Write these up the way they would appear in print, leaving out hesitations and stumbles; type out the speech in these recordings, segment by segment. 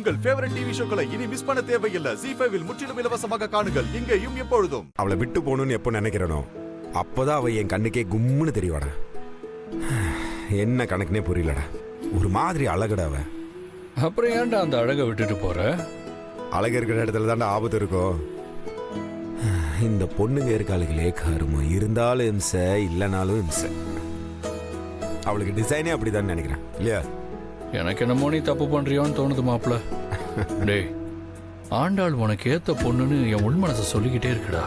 உங்கள் favourite TV ஷோக்களை இனி miss பண்ண தேவையில்லை. ZEE5 இல் முற்றிலும் இலவசமாக காணுங்கள், இங்கேயும் எப்பொழுதும். அவளை விட்டு போகணும்னு எப்போ நினைக்கிறனோ அப்போதான் அவ என் கண்ணுக்கே கும்முன்னு தெரியவாடா. என்ன கணக்குனே புரியலடா. ஒரு மாதிரி அழகுடா அவ. அப்புறம் ஏன்டா அந்த அழகை விட்டுட்டு போற? அழகு இருக்கிற இடத்துல தாண்டா ஆபத்து இருக்கும். இந்த பொண்ணுங்க இருக்காளுகளே கருமம். இருந்தாலும் இம்சை, இல்லைனாலும் இம்சை. அவளுக்கு டிசைனே அப்படிதான் நினைக்கிறேன் இல்லையா? எனக்கு என்னமோ நீ தப்பு பண்றியோன்னு தோணுது மாப்பிள. டேய், ஆண்டாள் உனக்கு ஏத்த பொண்ணுன்னு என் உள் மனசை சொல்லிக்கிட்டே இருக்குடா.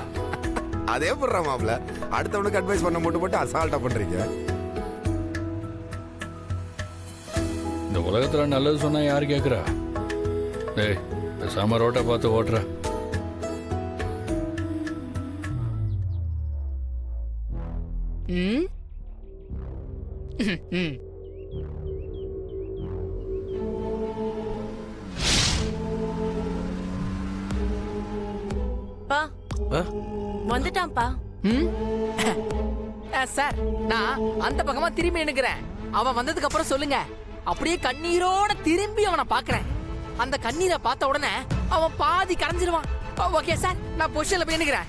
அதே போடுறா மாப்பிள. அடுத்தவனுக்கு அட்வைஸ் பண்ண போட்டு அசால்ட்டா பண்றீங்க. இந்த உலகத்துல நல்லது சொன்னா யாரு கேக்குறா? டேய், பேசாம ரோட்டை பார்த்து ஓட்டுற. வந்துட்டான்பா. சார், நான் அந்த பக்கமா திரும்பி நினைக்கிறேன். அவன் வந்ததுக்கு அப்புறம் சொல்லுங்க. அப்படியே கண்ணீரோட திரும்பி அவனை பாக்குறேன். அந்த கண்ணீரை பார்த்த உடனே அவன் பாதி கரைஞ்சிருவான். ஓகே சார், நான் பொசிஷன்ல போய் நினைக்கிறேன்.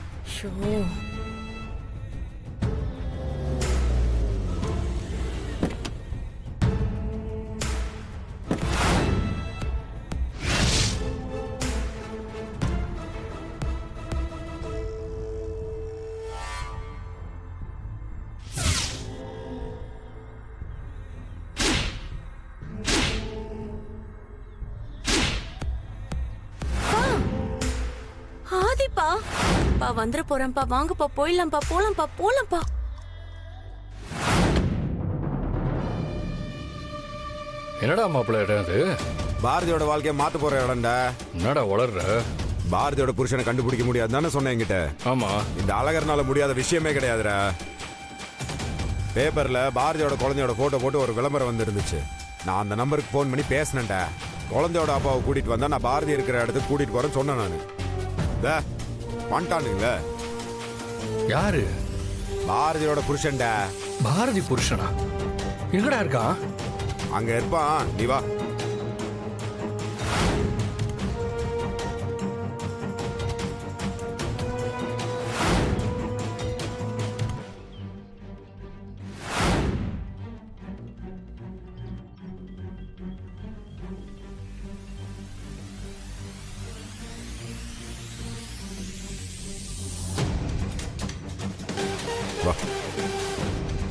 ஆதிப்பா, பா வந்துட போறேன்ப்பா. வாங்கப்பா, போயிடலாம்ப்பா. போலாம்ப்பா. என்னடா மாப்பிள்ள இடம் அது? பாரதியோட வாழ்க்கையை மாத்த போற இடம்டா. என்னடா வளர்ற? பாரதியோட புருஷனை கண்டுபிடிக்க முடியாது தானே சொன்னேன் என்கிட்ட. ஆமா, இந்த அழகர்னால முடியாத விஷயமே கிடையாதுடா. பேப்பர்ல பாரதியோட குழந்தையோட போட்டோ போட்டு ஒரு விளம்பரம் வந்து இருந்துச்சு. நான் அந்த நம்பருக்கு போன் பண்ணி பேசினேன்டா. குழந்தையோட அப்பாவை கூட்டிட்டு வந்தா நான் பாரதி இருக்கிற இடத்துக்கு கூட்டிட்டு போறேன்னு சொன்னேன் நானு. வந்துட்டானுங்கள. யாரு? பாரதியோட புருஷன்டா. பாரதி புருஷனா? எங்கடா இருக்கான்? அங்க இருப்பான், நீ வா.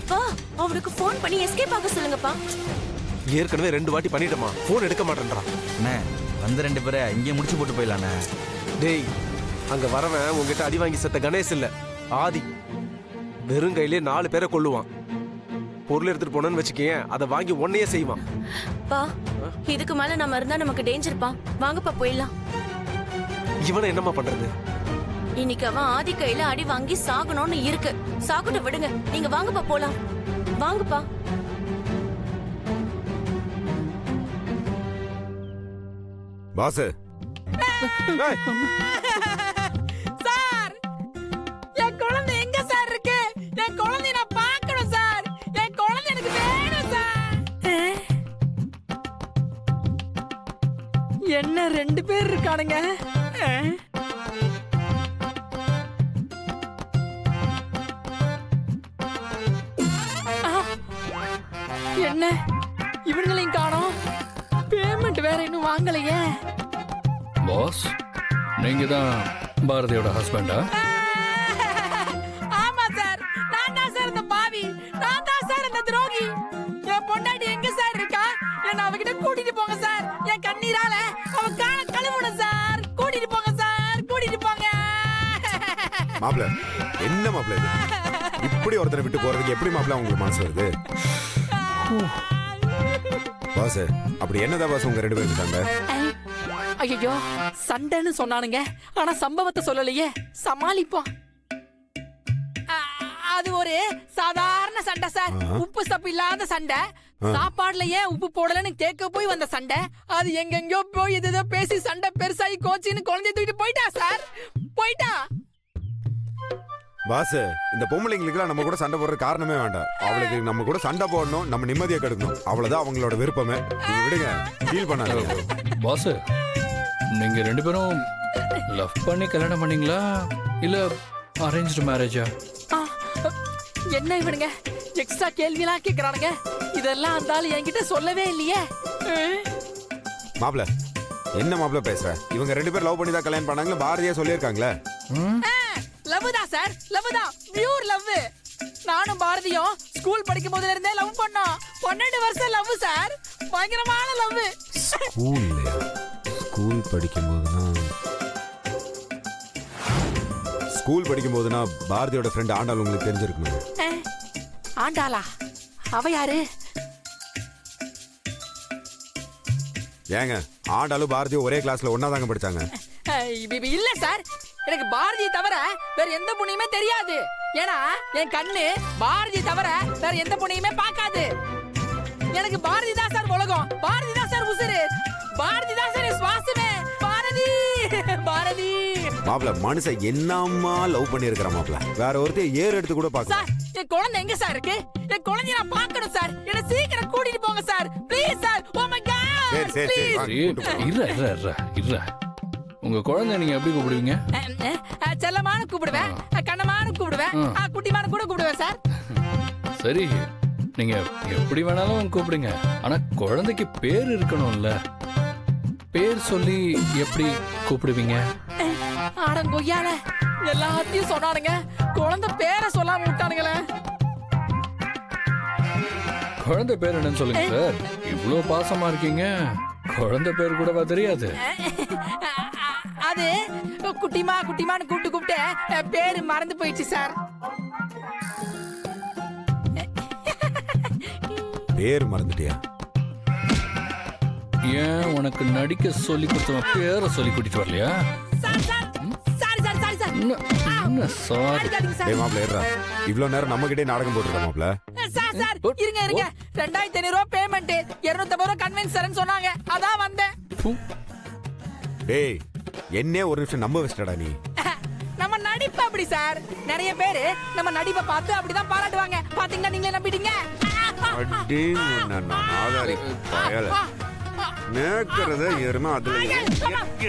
பா, அவனுக்கு போன் பண்ணி எஸ்கேப் ஆக சொல்லுங்கப்பா. ஏற்கனவே 2 வாட்டி பண்ணிட்டோமா, போன் எடுக்க மாட்டேன்றான். அண்ணே, வந்து 2 பேரை இங்கே முடிச்சு போட்டு போயிடலாண்ணே. டேய், அங்க வரவன் உங்ககிட்ட அடி வாங்கி செத்த கணேஷ் இல்ல, ஆதி. வெறும் கையிலே 4 பேரை கொல்லுவான். பொருள் எடுத்துட்டு போனேன்னு வச்சுக்கேன், அதை வாங்கி ஒன்னையே செய்வான். பா, இதுக்கு மேல நம்ம இருந்தா நமக்கு டேஞ்சர்ப்பா. வாங்கப்பா, போயிடலாம். இவனை என்னம்மா பண்றது? இன்னைக்கு அவன் ஆதி கையில அடி வாங்கி சாகணும்னு இருக்கு. சாகட்ட விடுங்க. நீங்க வாங்கப்பா, போலாம். வாங்கப்பா. பாஸ், சார், என் குழந்தை எங்க சார் இருக்கு? என் குழந்தை நான் பார்க்கணும் சார். என் குழந்தை எனக்கு வேணும் சார். என்ன 2 பேர் இருக்கானுங்க? என்ன இவங்களையும் காணோம். பேமெண்ட் வேற இன்னும் வாங்கலையே. பாஸ், நீங்க தான் பாரதியோட ஹஸ்பண்டா? ஆமா சார், நான் தான் சார் இந்த பாவி. நான் தான் சார் இந்த துரோகி. என் பொண்டாட்டி எங்க சார் இருக்கா? என்ன அவகிட்ட கூட்டிட்டு போங்க சார். என் கண்ணீரால அவ கால கழுவணும் சார். கூட்டிட்டு போங்க சார், கூட்டிட்டு போங்க. மாப்பிள்ள, என்ன மாப்பிள்ள இது? இப்படி ஒருத்தரை விட்டு போறதுக்கு எப்படி மாப்பிள்ள உங்களுக்கு மனசு வருது? பாஸ், அப்படி என்னதான் பாஸ் உங்க 2 பேருக்கு சண்டை? ஐயோ, சண்டைன்னு சொன்னானுங்க, ஆனா சம்பவத்தை சொல்லலையே. சமாளிப்போம். அது ஒரு சாதாரண சண்டை சார். உப்பு சப்பு இல்லாத சண்டை. சாப்பாடுல ஏன் உப்பு போடலன்னு கேட்க போய் வந்த சண்டை. அது எங்கெங்கயோ போய் ஏதோ பேசி சண்டை பெருசாகி கோச்சின்னு குழந்தைய தூக்கிட்டு போயிட்டா சார். போயிட்டா. பாஸ் இந்த பொம்பளைங்களுக்குலாம் நம்ம கூட சண்டை போடுற காரணமே வேண்டாம். அவளுக்கு நம்ம கூட சண்டை போடணும், நம்ம நிம்மதியை கெடுக்கணும், அவ்வளவுதான் அவங்களோட விருப்பமே. நீங்க விடுங்க, ஃபீல் பண்ணாதீங்க. பாஸ் நீங்க 2 பேரும் லவ் பண்ணி கல்யாணம் பண்ணீங்களா இல்ல அரேஞ்ச்டு மேரேஜா? ஆ, என்ன இவனுங்க எக்ஸ்ட்ரா கேள்விலாம் கேக்குறானுங்க? இதெல்லாம் அந்த ஆளு என்கிட்ட சொல்லவே இல்லையே. மாப்பிள என்ன மாப்பிள பேசுற? இவங்க 2 பேரும் லவ் பண்ணி தான் கல்யாணம் பண்ணாங்களா? பாரதியா சொல்லியிருக்காங்களே. லவ் தான் சார், லவ் தான், பியூர் லவ். நானும் பாரதியும் ஸ்கூல் படிக்கும் போதுல இருந்தே லவ் பண்ணோம். 12 வருஷம் லவ் சார், பயங்கரமான லவ். ஸ்கூல் படிக்கும் போதுனா பாரதியோட ஃப்ரெண்ட் ஆண்டாள் உங்களுக்கு தெரிஞ்சிருக்குமே. ஆண்டாளா? அவ யாரு? ஏங்க ஆண்டாளும் பாரதியும் ஒரே கிளாஸ்ல ஒன்னா தாங்க படிச்சாங்க. இல்ல சார், எனக்கு பாரதியை தவிர வேற எந்த பொண்ணையுமே தெரியாது. ஏன்னா என் கண்ணு பாரதி தவிர வேற எந்த பொண்ணையுமே பார்க்காது. எனக்கு பாரதி தான் சார் உலகம், பாரதி தான் சார் உசுரு, பாரதி தான் சார் என் சுவாசமே. பாரதி பாரதி. மாப்பிள மனுஷன் என்னம்மா லவ் பண்ணி இருக்கிற மாப்பிள, வேற ஒருத்தர் ஏறு எடுத்து கூட பாக்க. சார் என் குழந்தை எங்க சார் இருக்கு? என் குழந்தைய நான் பார்க்கணும் சார், என்ன சீக்கிரம் கூட்டிட்டு போங்க sir, please sir. Oh my God இல்ல உங்க குழந்தை நீங்க எப்படி கூப்பிடுவீங்க? செல்லமான கூப்பிடுவேன், கண்ணமான கூப்பிடுவேன், குட்டிமான கூட கூப்பிடுவேன் சார். சரி நீங்க எப்படி வேணாலும் கூப்பிடுங்க, ஆனா குழந்தைக்கு பேர் இருக்கணும்ல. பேர் சொல்லி எப்படி கூப்பிடுவீங்க? ஆடங்கொய்யால எல்லாத்தையும் சொன்னானுங்க, குழந்தை பேரை சொல்லாம விட்டானுங்களே. குழந்தை பேர் என்னன்னு சொல்லுங்க சார். இவ்வளவு பாசமா இருக்கீங்க, குழந்தை பேர் கூடவா தெரியாது? அது குட்டிமா குட்டிமான்னு கூப்பிட்டு பேரு மறந்து போயிடுச்சு சார். பேர் மறந்துட்டியா? ஏன் உனக்கு நடிக்க சொல்லி கொடுத்தவன் பேரை சொல்லி கூட்டிட்டு வரலையா? என்ன சாரி? டேய் மாப்ள ஏறா, இவ்ளோ நேரம் நம்ம கிட்டே நாடகம் போட்டுறோம் மாப்ள. சார் இருங்க 2500 ரூபாய் பேமெண்ட், 250 ரூபாய் கன்வென்ஸ் சொன்னாங்க, அதான் வந்தேன். டேய் என்ன ஒரு நிமிஷம் நம்ப வச்சிட்டடா நீ. நம்ம நடிப்பு அப்படி சார், நிறைய பேரு நம்ம நடிப்பை பார்த்து அப்படிதான் பாராட்டுவாங்க. பாத்தீங்கன்னா நீங்களே நம்பிட்டீங்க. அடே நான் ஆதாரி பயல நேக்கறத எருமா அதுல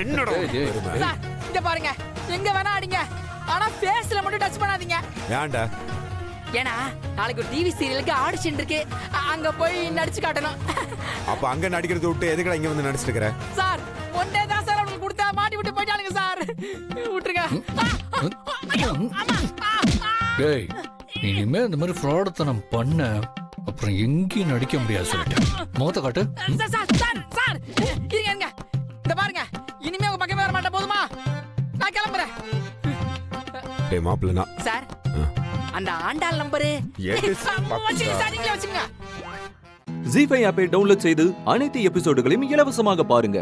என்னடா எருமா. சார் இங்க பாருங்க, எங்க வேணா அடிங்க, ஆனா ஃபேஸ்ல மட்டும் டச் பண்ணாதீங்க. ஏன்டா? ஏன்னா நாளைக்கு ஒரு டிவி சீரியலுக்கு ஆடிஷன் இருக்கு, அங்க போய் நடிச்சு காட்டணும். அப்ப அங்க நடிக்கிறது விட்டு எதுக்குடா இங்க வந்து நடிச்சிட்டு இருக்கற? சார் ஒன்றே தான் சார் உங்களுக்கு கொடுத்தா மாட்டி விட்டு போயிட்டானுங்க சார், விட்டுருங்க. டேய் இனிமே இந்த மாதிரி ஃப்ராடத்தனம் பண்ண அப்புறம் எங்கேயும் நடிக்க முடியாது சொல்லிட்டேன். முகத்தை காட்டு. சார் இருங்க, இந்த பாருங்க, இனிமே உங்க பக்கமே வர மாட்டேன், போதுமா? நான் கிளம்புறேன். டேய் மாப்ளனா சார் அந்த ஆண்டாள் நம்பரு வச்சுங்க. ஜீ5 ஆப்பை டவுன்லோட் செய்து அனைத்து எபிசோடுகளையும் இலவசமாக பாருங்க.